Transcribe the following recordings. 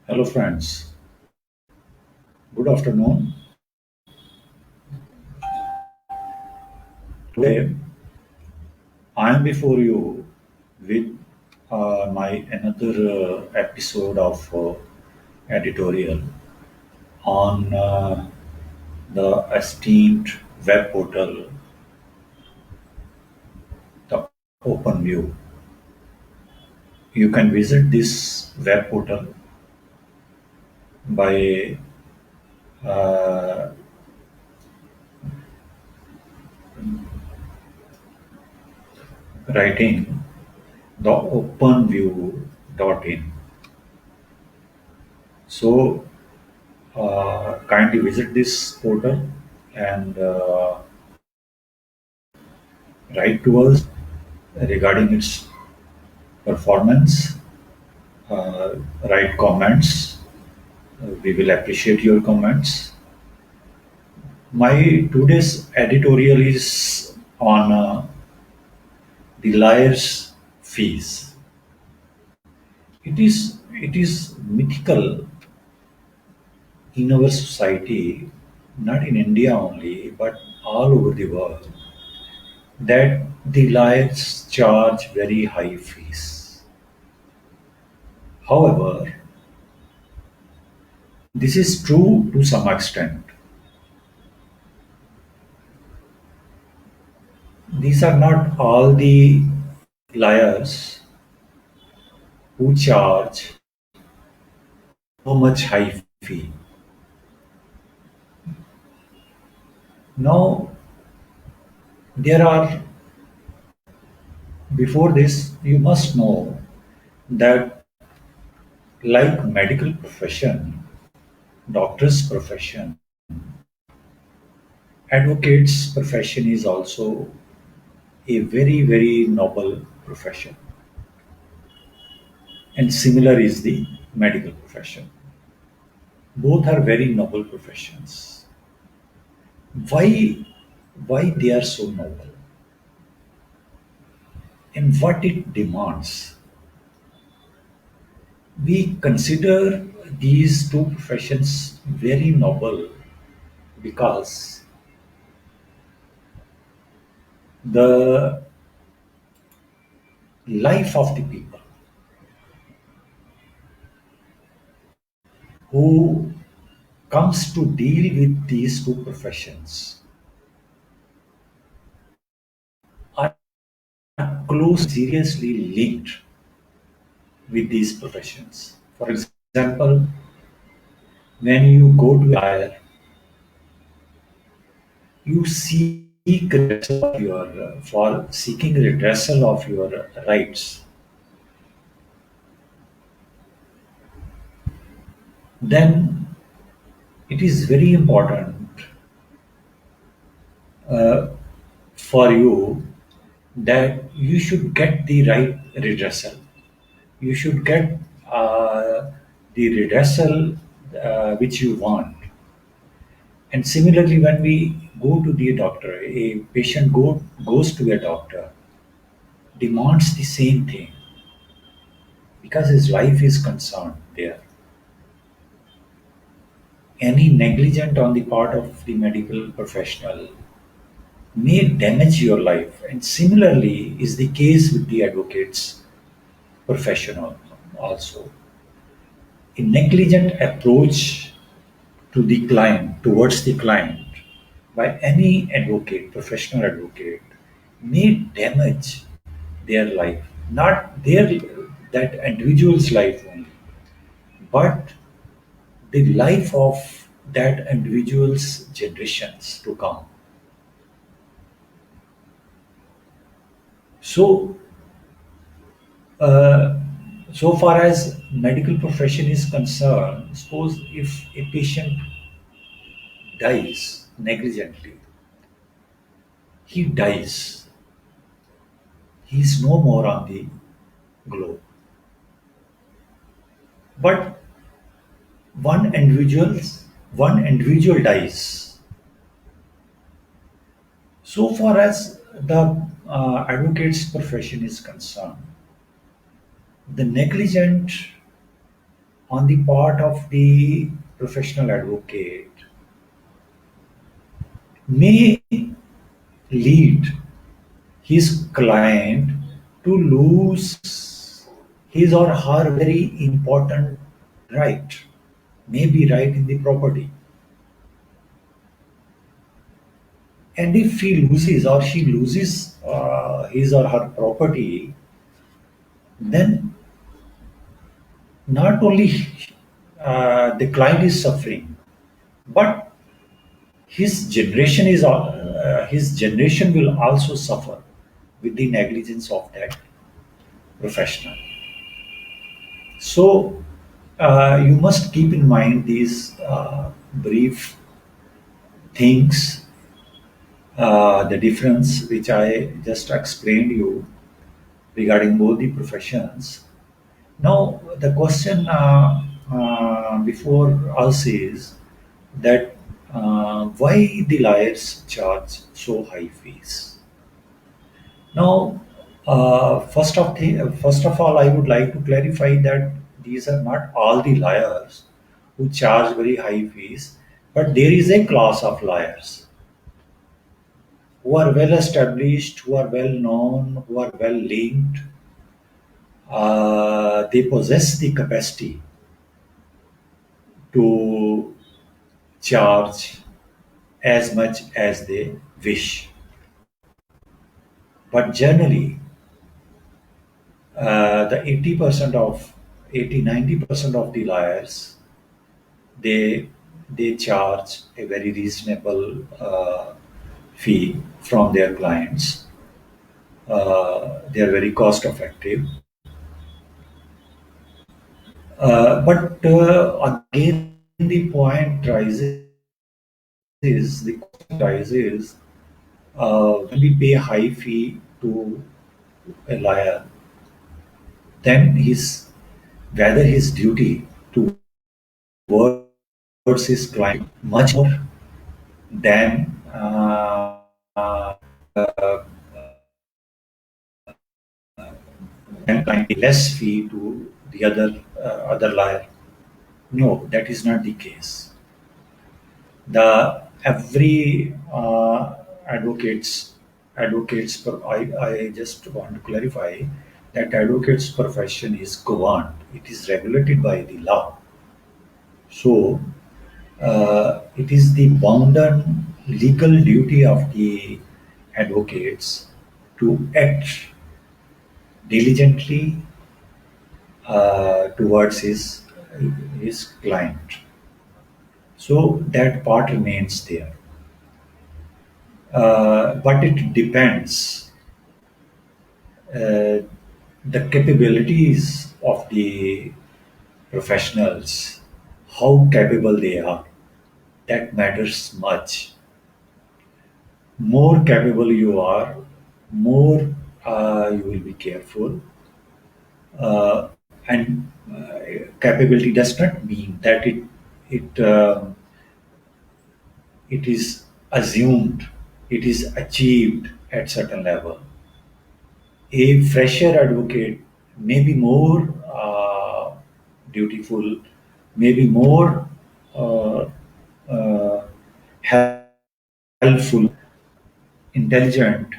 Hello, friends. Good afternoon. Today, I am before you with my another episode of editorial on the esteemed web portal, the Open View. You can visit this web portal by uh, writing the openview.in. So, kindly visit this portal and write to us regarding its performance, uh, write comments. We will appreciate your comments. My today's editorial is on the liar's fees. It is mythical in our society, not in India only, but all over the world, that the liars charge very high fees. However, this is true to some extent. These are not all the liars who charge so much high fee. Now, there are, before this, you must know that like medical profession, doctor's profession, advocate's profession is also a very, very noble profession. And similar is the medical profession. Both are very noble professions. Why, why they are so noble and what it demands? We consider these two professions very noble because the life of the people who comes to deal with these two professions are close seriously linked with these professions. For example, when you go to a lawyer, you seek redressal of your for seeking redressal of your rights. Then it is very important uh, for you that you should get the right redressal. You should get the redressal which you want. And similarly, when we go to the doctor, a patient goes to a doctor, demands the same thing because his life is concerned there. Any negligent on the part of the medical professional may damage your life. And similarly is the case with the advocates professional also. A negligent approach to the client, towards the client, by any advocate, professional advocate, may damage their life, not their that individual's life only, but the life of that individual's generations to come. So, uh, so far as medical profession is concerned, suppose if a patient dies negligently, he dies. He is no more on the globe. But one individual, one individual dies. So far as the advocate's profession is concerned, the negligent on the part of the professional advocate may lead his client to lose his or her very important right, maybe right in the property. And if he loses or she loses his or her property, then not only the client is suffering, but his generation will also suffer with the negligence of that professional. So you must keep in mind these brief things, the difference which I just explained you regarding both the professions. Now the question before us is that why the lawyers charge so high fees? Now, first of all, I would like to clarify that these are not all the lawyers who charge very high fees, but there is a class of lawyers who are well established, who are well known, who are well linked. They possess the capacity to charge as much as they wish. But generally, the 80% of 80-90% of the lawyers, they they charge a very reasonable fee from their clients. They are very cost effective. But again, the point rises, the question rises, when we pay a high fee to a lawyer, then his whether his duty towards his client much more than client less fee to the other lawyer. No, that is not the case. The every I just want to clarify that advocates profession is governed. It is regulated by the law. So it is the bounden legal duty of the advocates to act diligently towards his client. So that part remains there. But it depends uh, the capabilities of the professionals, how capable they are. That matters much. More capable you are, more you will be careful. Uh, and capability does not mean that it is assumed, it is achieved at certain level. A fresher advocate may be more dutiful, may be more uh, uh, helpful, intelligent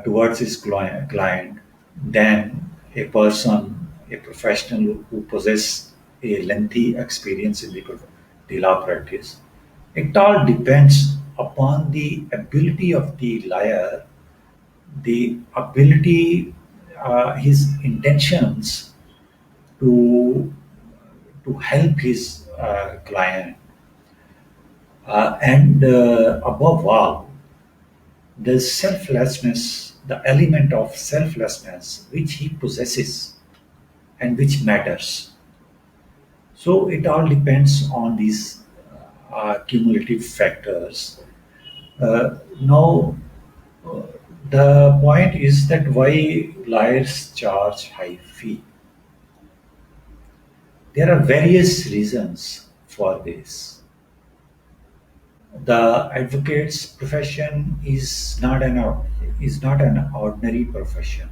towards his client than a person, a professional who possess a lengthy experience in the law practice. It all depends upon the ability of the lawyer, the ability, his intentions to help his client, and above all, the selflessness, the element of selflessness which he possesses and which matters. So it all depends on these cumulative factors. Now, uh, the point is that why lawyers charge high fee. There are various reasons for this. The advocate's profession is not an ordinary profession.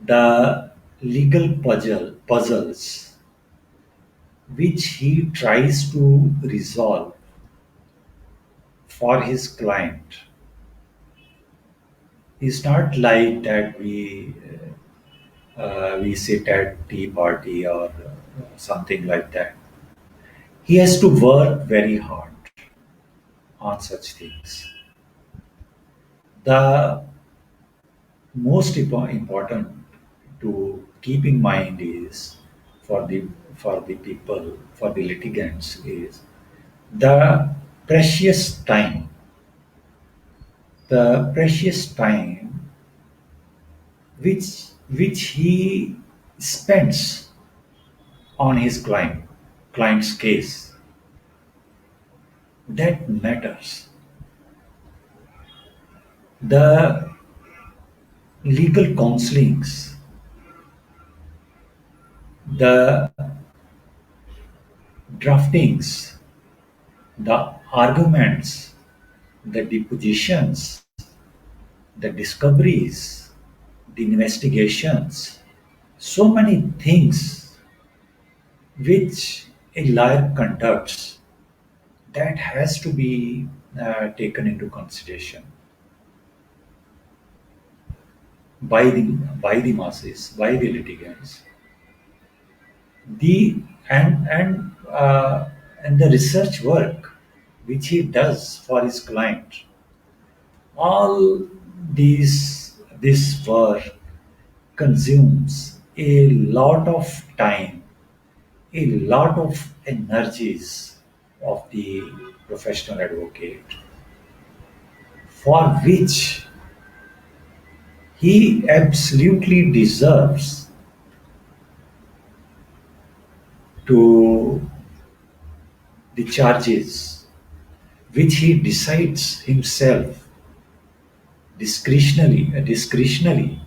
The legal puzzle puzzles which he tries to resolve for his client is not like that we sit at tea party or something like that. He has to work very hard on such things. The most important to keep in mind is for the for the people, for the litigants, is the precious time, the precious time which he spends on his client's case, that matters. The legal counselings, the draftings, the arguments, the depositions, the discoveries, the investigations, so many things which a lawyer conducts, that has to be taken into consideration by the by the masses, by the litigants. The and the research work which he does for his client, all this work consumes a lot of time, a lot of energies of the professional advocate, for which he absolutely deserves to the charges which he decides himself discretionally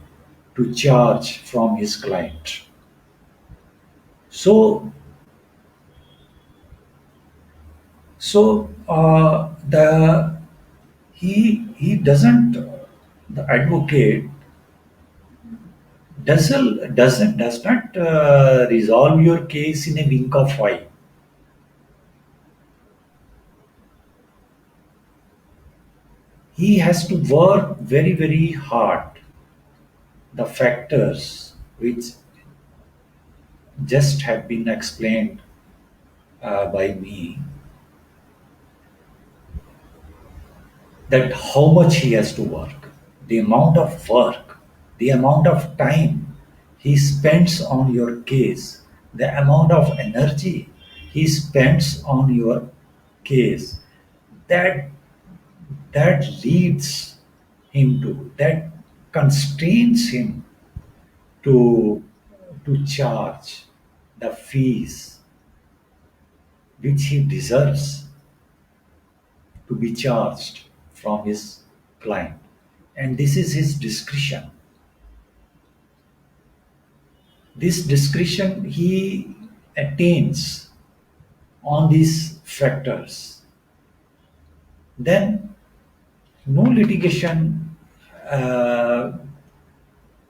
to charge from his client. So, the he doesn't, the advocate does not resolve your case in a wink of eye. He has to work very hard. The factors which just have been explained by me, that how much he has to work, the amount of work, the amount of time he spends on your case, the amount of energy he spends on your case, that that leads him to, that constrains him to charge the fees which he deserves to be charged from his client. And this is his discretion. This discretion he attains on these factors. Then no litigation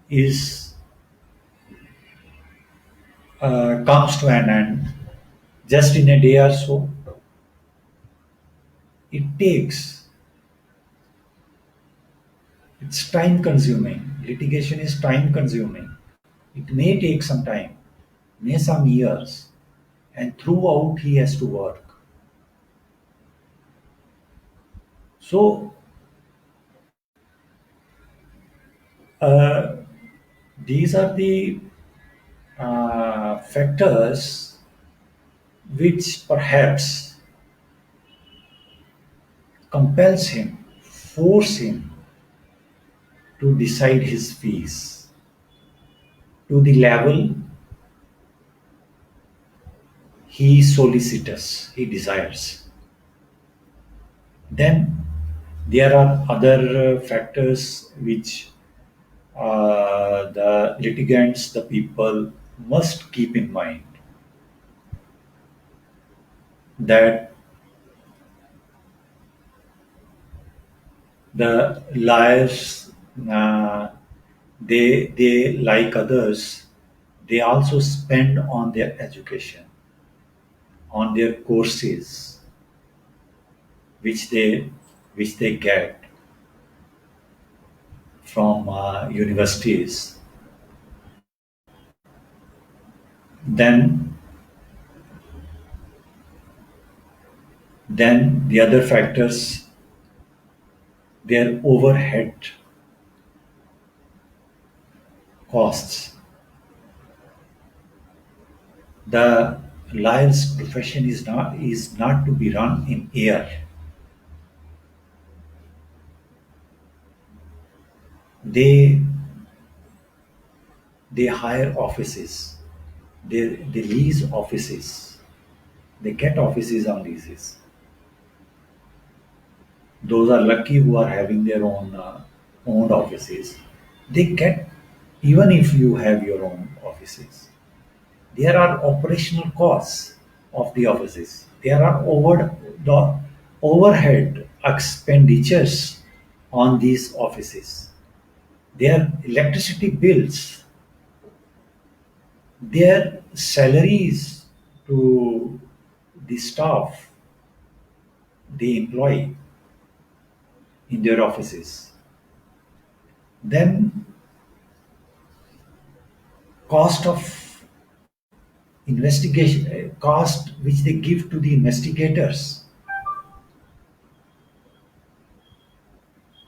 is comes to an end just in a day or so. It takes, it's time consuming. Litigation is time consuming. It may take some time, may some years, and throughout he has to work. So uh, these are the factors which perhaps compels him, force him to decide his fees to the level he solicitous, he desires. Then there are other factors which the litigants, the people must keep in mind, that the liars, they like others, They also spend on their education, on their courses, which they which they get from universities. Then, the other factors, their overhead costs. The lawyer's profession is not to be run in air. They they hire offices. They lease offices. They get offices on leases. Those are lucky who are having their own owned offices. They get, even if you have your own offices, there are operational costs of the offices. There are the overhead expenditures on these offices. Their electricity bills, their salaries to the staff they employ in their offices. Then cost of investigation, cost which they give to the investigators,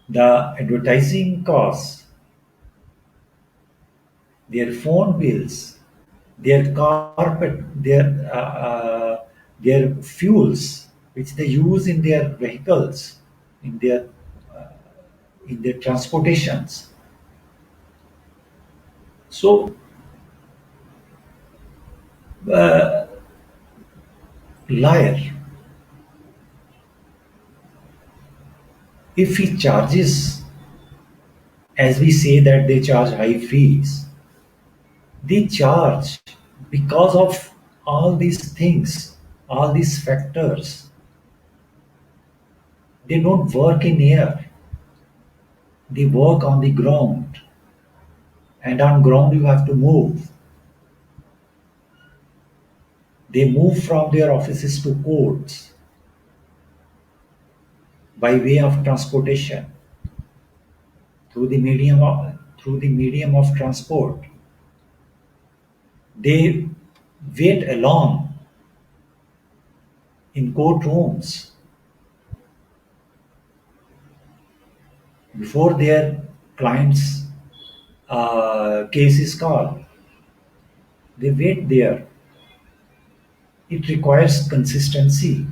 the advertising costs, their phone bills, their carpet, their fuels which they use in their vehicles, in their in their transportations. So, uh, liar, if he charges, as we say that they charge high fees, they charge because of all these things, all these factors. They don't work in air, they work on the ground, and on ground you have to move. They move from their offices to courts by way of transportation, through the medium of transport. They wait alone in courtrooms before their client's case is called. They wait there. It requires consistency.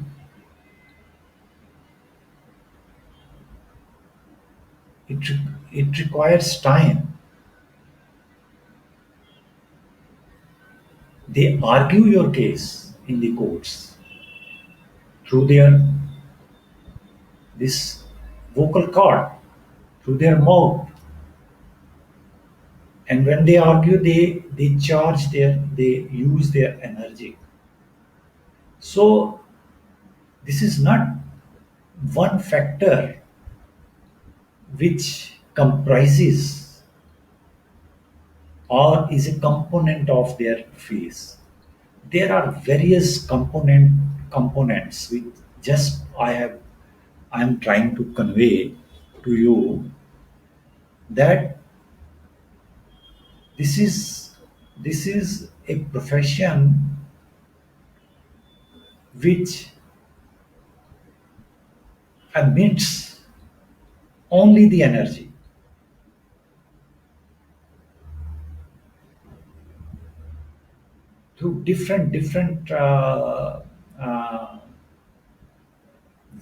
It requires time. They argue your case in the courts through their this vocal cord, through their mouth. And when they argue, they use their energy. So this is not one factor which comprises or is a component of their fees. There are various components which just I am trying to convey to you that this is this is a profession which emits only the energy through different uh,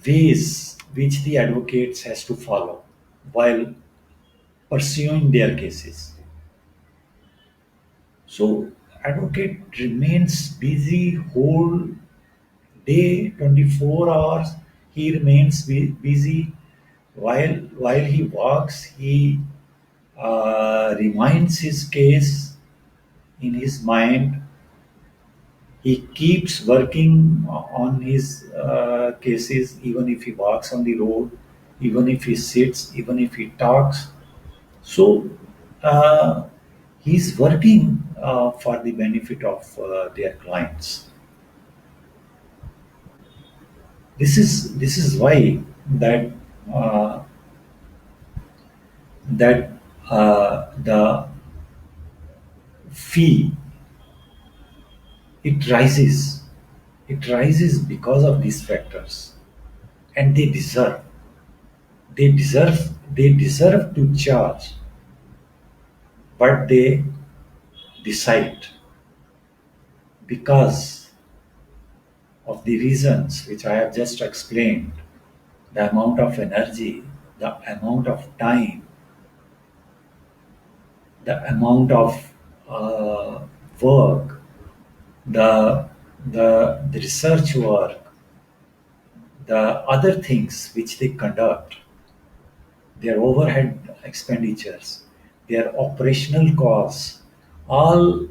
ways which the advocates has to follow while pursuing their cases. So advocate remains busy whole day, 24 hours. He remains busy while he walks. He reminds his case in his mind. He keeps working on his cases, even if he walks on the road, even if he sits, even if he talks. So uh, he's working for the benefit of their clients. This is why that uh, that the fee, it rises. It rises because of these factors, and they deserve to charge, but they decide because of the reasons which I have just explained, the amount of energy, the amount of time, the amount of uh, work, the, the research work, the other things which they conduct, their overhead expenditures, their operational costs, all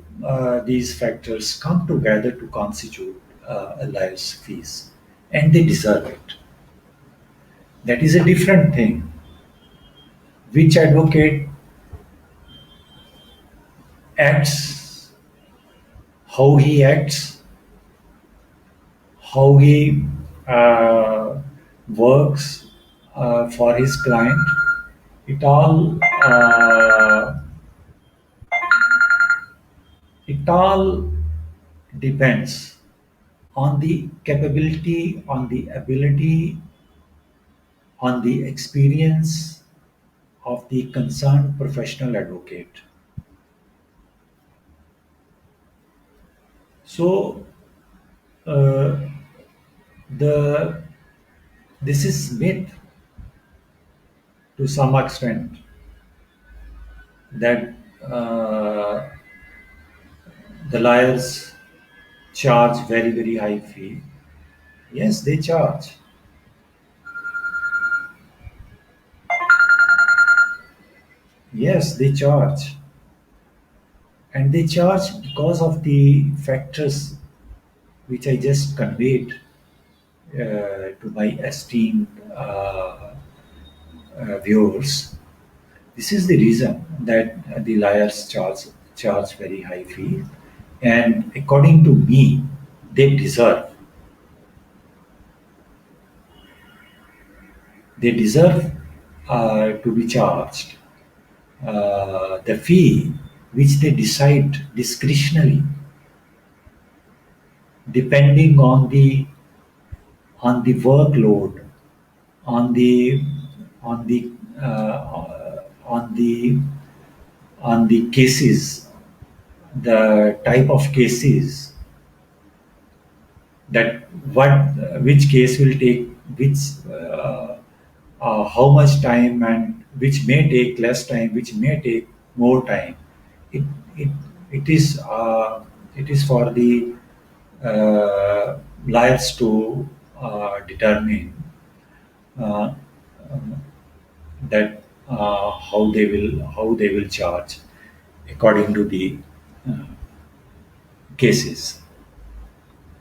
these factors come together to constitute a lawyer's fees, and they deserve it. That is a different thing. Which advocate acts, how he acts, how he uh, works for his client, it all it all depends on the capability, on the ability, on the experience of the concerned professional advocate. So uh, the this is myth to some extent, that uh, the lawyers charge very high fee. Yes, they charge. Yes, they charge, and they charge because of the factors which I just conveyed to my esteemed viewers. This is the reason that the liars charge very high fee, and according to me, they deserve. They deserve to be charged the fee which they decide discretionally, depending on the workload, on the on the on the cases, the type of cases, that which case will take which how much time, and which may take less time, which may take more time. It it it is for the lawyers to determine uh, that how they will charge according to the uh, cases.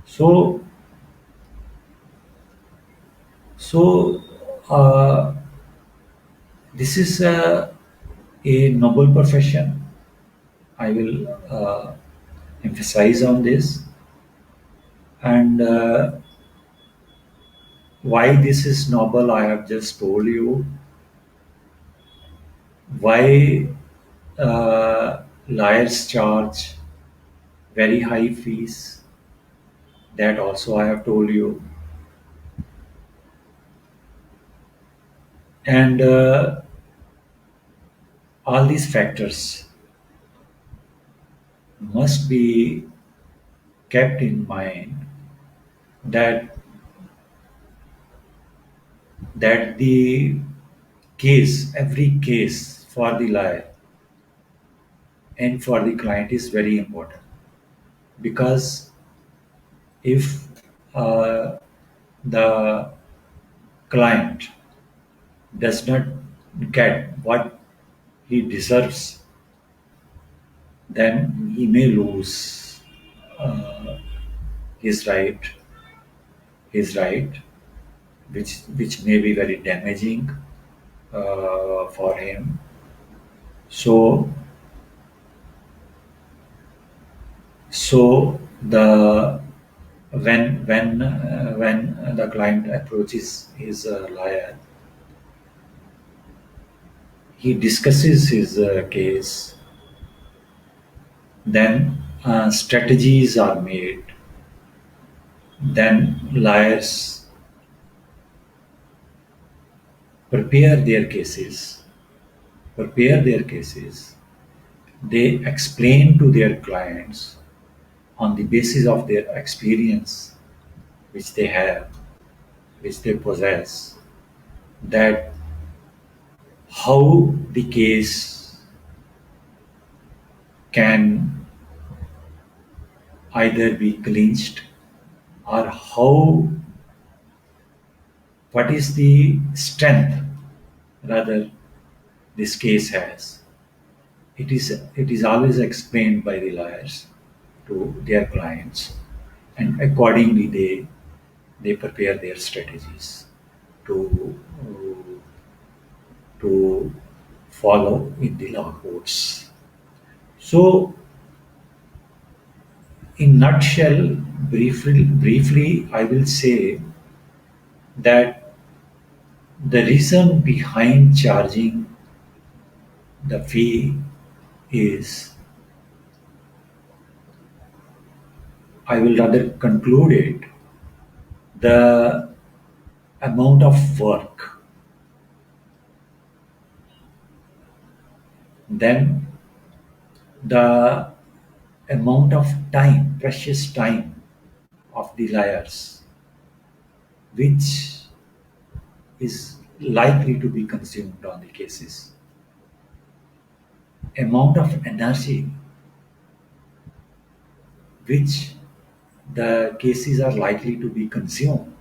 So so this is a noble profession. I will emphasize on this, and why this is noble. I have just told you why lawyers charge very high fees. That also I have told you, and all these factors must be kept in mind, that the every case for the lawyer and for the client is very important, because if uh, the client does not get what he deserves, then he may lose uh, his right, his right, which may be very damaging for him. So So the when the client approaches his lawyer, he discusses his case, then strategies are made, then lawyers prepare their cases, prepare their cases, they explain to their clients on the basis of their experience which they have, which they possess, that how the case can either be clinched, or how, what is the strength rather this case has. It is always explained by the lawyers to their clients, and accordingly they prepare their strategies to to follow in the law courts. So, in nutshell, briefly, I will say that the reason behind charging the fee is, I will rather conclude it, the amount of work, then the amount of time, precious time of the liars, which is likely to be consumed on the cases, amount of energy which the cases are likely to be consumed,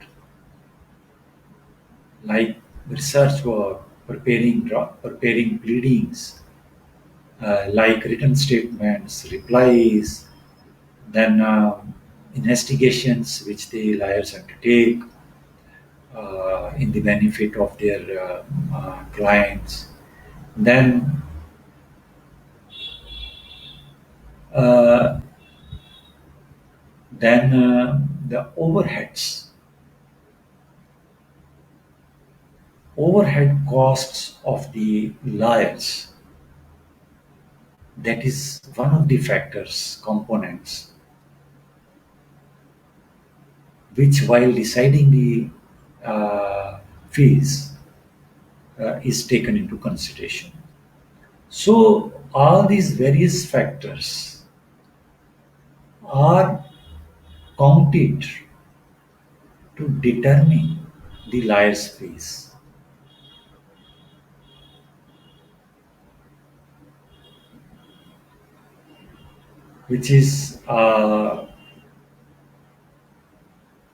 like research work, preparing pleadings, like written statements, replies, then investigations which the lawyers undertake in the benefit of their clients. Then uh, the overhead costs of the lawyers. That is one of the factors, components, which while deciding the fees is taken into consideration. So all these various factors are counted to determine the liar's fees, which is uh,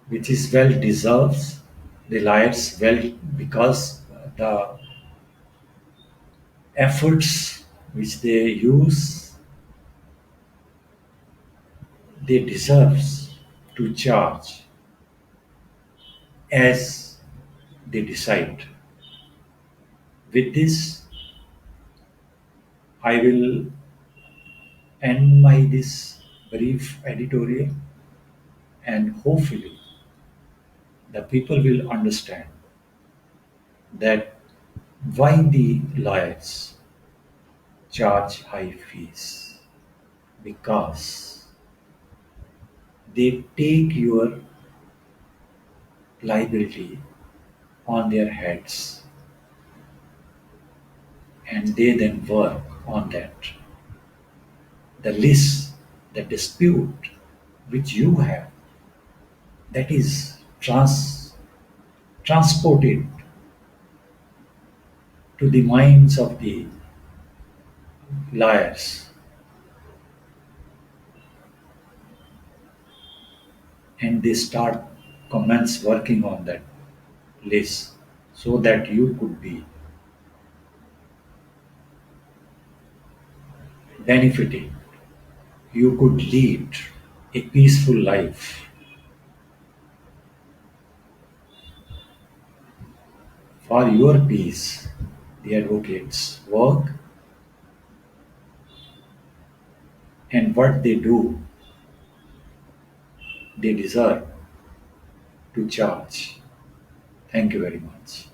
which is well deserves the liars well, because the efforts which they use, they deserves to charge as they decide. With this, I will end my this brief editorial, and hopefully the people will understand that why the lawyers charge high fees, because they take your liability on their heads, and they then work on that. The list, the dispute which you have, that is transported to the minds of the lawyers, and they start commence working on that list, so that you could be benefiting, you could lead a peaceful life. For your peace, the advocates work, and what they do, they deserve to charge. Thank you very much.